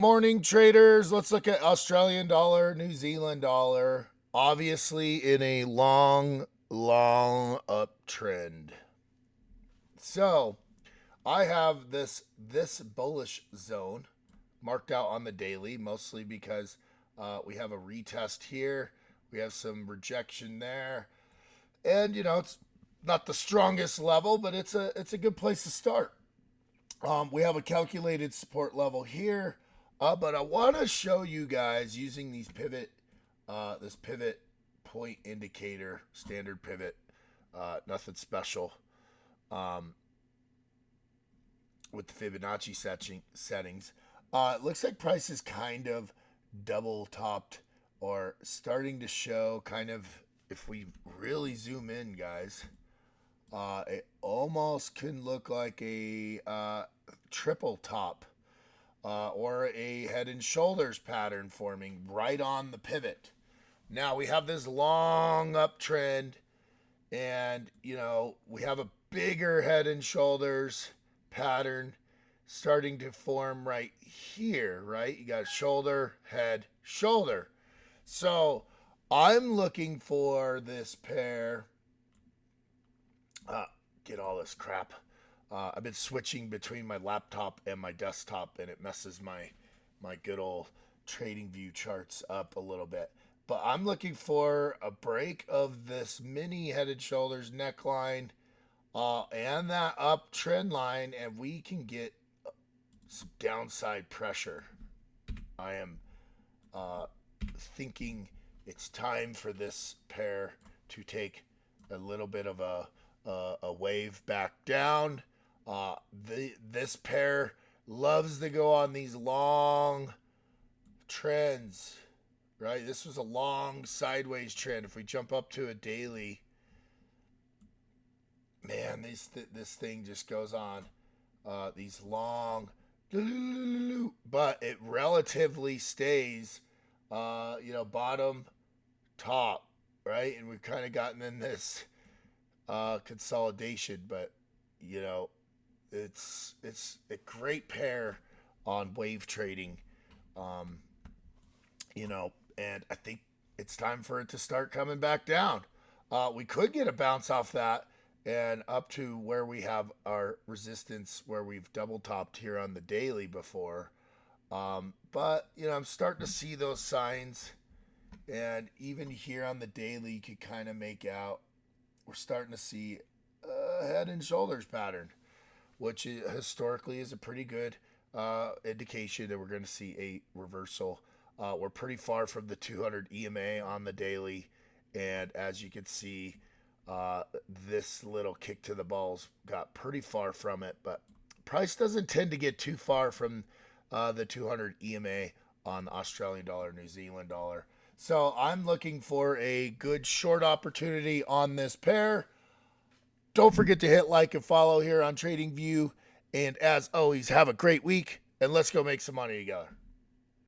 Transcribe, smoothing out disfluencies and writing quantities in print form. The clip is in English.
Morning traders, let's look at Australian dollar, New Zealand dollar. Obviously in a long uptrend. So I have this bullish zone marked out on the daily, mostly because we have a retest here. We have some rejection there. And it's not the strongest level, but it's a good place to start. We have a calculated support level here, but I want to show you guys using these this pivot point indicator, standard pivot, nothing special, with the Fibonacci settings. It looks like price is kind of double topped or starting to show kind of, if we really zoom in, guys, it almost can look like a triple top or a head and shoulders pattern forming right on the pivot. Now we have this long uptrend, and we have a bigger head and shoulders pattern starting to form right here, right? You got shoulder, head, shoulder. So I'm looking for this pair. Get all this crap. I've been switching between my laptop and my desktop, and it messes my good old trading view charts up a little bit. But I'm looking for a break of this mini head and shoulders neckline and that uptrend line, and we can get some downside pressure. I am thinking it's time for this pair to take a little bit of a wave back down. This pair loves to go on these long trends, right? This was a long sideways trend. If we jump up to a daily, man, this thing just goes on these long, but it relatively stays, bottom, top, right? And we've kind of gotten in this consolidation, but it's a great pair on wave trading, and I think it's time for it to start coming back down. We could get a bounce off that and up to where we have our resistance, where we've double topped here on the daily before, but I'm starting to see those signs, and even here on the daily you could kind of make out we're starting to see a head and shoulders pattern, which historically is a pretty good indication that we're going to see a reversal. We're pretty far from the 200 EMA on the daily, and as you can see, this little kick to the balls got pretty far from it, but price doesn't tend to get too far from the 200 EMA on the Australian dollar, New Zealand dollar. So I'm looking for a good short opportunity on this pair. Don't forget to hit like and follow here on TradingView. And as always, have a great week, and let's go make some money together.